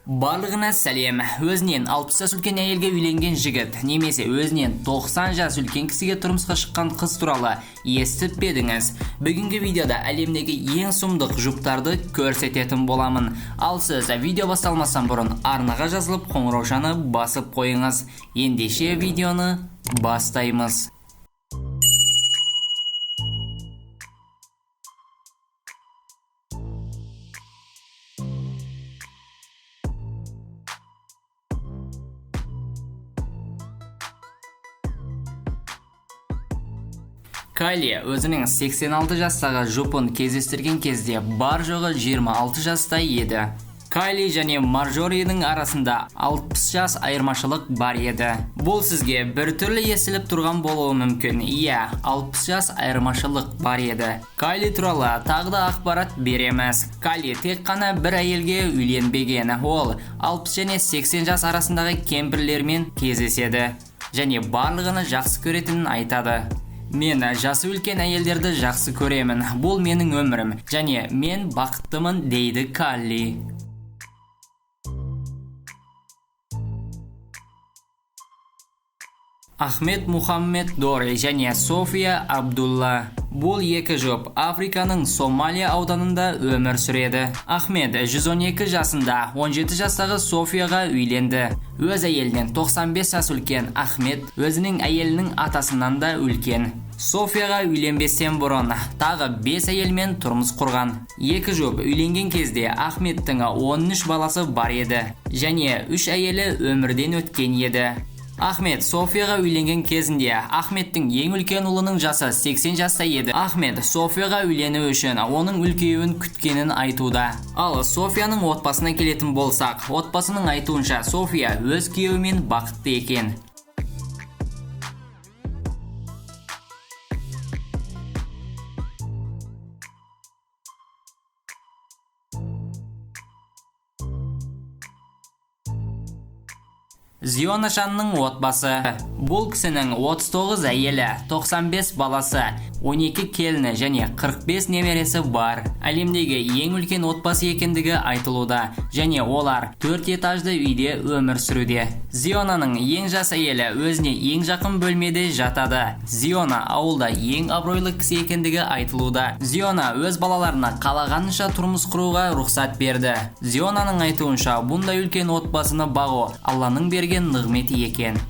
Барлығына сәлем. Өзінен 60 жас үлкен әйелге үйленген жігіт, немесе өзінен 90 жас үлкен кісіге тұрмысқа шыққан қыз туралы естіп пе едіңіз? Бүгінгі видеода әлемдегі ең сұмдық жұптарды көрсететін боламын. Ал сіз видео басталмастан бұрын арнаға жазылып қоңыраушаны басып қойыңыз. Ендеше видеоны бастаймыз. Кайли өзінің 86 жастағы жұпын кездестірген кезде бар жоғы 26 жаста еді. Кайли және Маржорийдің арасында 60 жас айырмашылық бар еді. Бұл сізге бір түрлі естіліп тұрған болуы мүмкін. Иә, 60 жас айырмашылық бар еді. Кайли туралы тағы да ақпарат береміз. Кайли тек қана бір әйелге үйленбеген. Ол 60 және 80 жас арасындағы кемпірлермен кездеседі және барлығын жақсы көретінін айтады. Мен жасы үлкен әйелдерді жақсы көремін. Бұл менің өмірім және мен бақыттымын, дейді Кайли. Ахмед Мухаммед Дори және София Абдулла. Бұл екі жұп Африканың Сомалия ауданында өмір сүреді. Ахмед 112 жасында 17 жастағы Софияға үйленді. Өз әйелінен 95 жас үлкен Ахмед өзінің әйелінің атасынан да үлкен. Софияға үйленбестен бұрын тағы 5 әйелмен тұрмыс құрған. Екі жұп үйленген кезде Ахмедтің 13 баласы бар еді және 3 әйелі өмірден өткен еді. Ахмед Софияға үйленген кезінде Ахмедтің ең үлкен ұлының жасы 80 жаста еді. Ахмед Софияға үйлену үшін оның үлкеюін күткенін айтуда. Ал Софияның отбасына келетін болсақ, отбасының айтуынша София өз күйеуімен бақытты екен. Зиона Шанның отбасы. Бұл кісінің 39 әйелі, 95 баласы, 12 келіні және 45 немересі бар. Әлемдегі ең үлкен отбасы екендігі айтылуда және олар 4 этажды үйде өмір сүруде. Зионаның ең жас әйелі өзіне ең жақын бөлмеде жатады. Зиона ауылда ең абыройлы кісі екендігі айтылуда. Зиона өз балаларына қалағанынша тұрмыс құруға рұқсат берді. Зионаның айтуынша бұндай үлкен отбасыны бағу Алланың берген нығметі екен.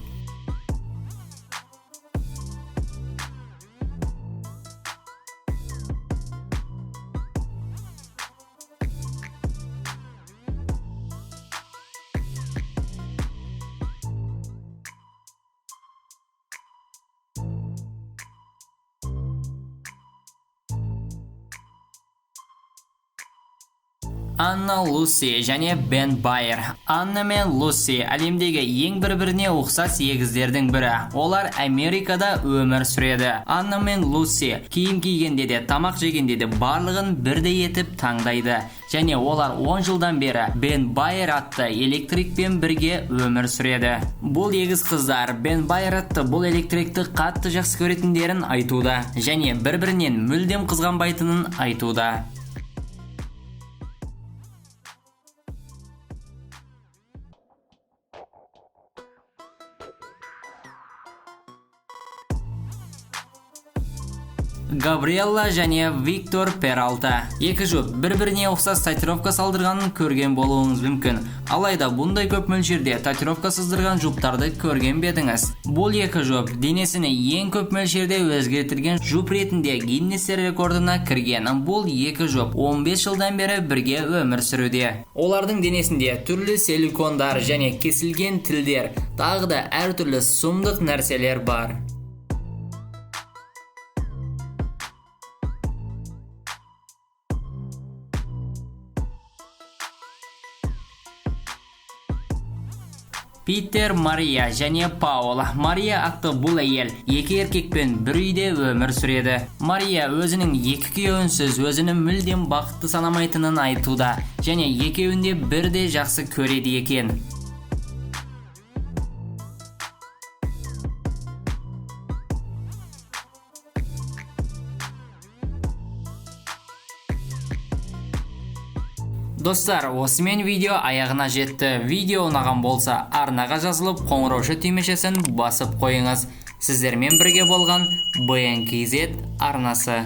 Анна Луси және Бен Байер. Анна мен Луси әлемдегі ең бір-біріне ұқсас егіздердің бірі. Олар Америкада өмір сүреді. Анна мен Луси киім кигенде де, тамақ жегенде де барлығын бірдей етіп таңдайды. Және олар 10 жылдан бері Бен Байер атты электрикпен бірге өмір сүреді. Бұл егіз қыздар Бен Байер атты бұл электрикті қатты жақсы көретіндерін айтуда және бір-бірінен мүлдем қызғанбайтынын айтуда. Габриэлла және Виктор Пералта. Екі жұп бір-біріне ұқсас татуировка салдырғанын көрген болуыңыз мүмкін. Алайда бұндай көп мөлшерде татуировка сыздырған жұптарды көрген бедіңіз. Бұл екі жұп денесіне ең көп мөлшерде өзгертілген жұп ретінде Гиннес рекордына кірген. Бұл екі жұп 15 жылдан бері бірге өмір сүруде. Олардың денесінде түрлі силикондар және кесілген тілдер, тағы да әртүрлі сұмдық нәрселер бар. Питер, Мария және Паул. Мария атты бұл әйел екі еркекпен бір үйде өмір сүреді. Мария өзінің екі күйеуінсіз өзінің мүлдем бақытты санамайтынын айтуда және екеуінде бірде жақсы көреді екен. Достар, осымен видео аяғына жетті. Видео ұнаған болса, арнаға жазылып, қоңыраушы түймешесін басып қойыңыз. Сіздермен бірге болған BNKZ арнасы.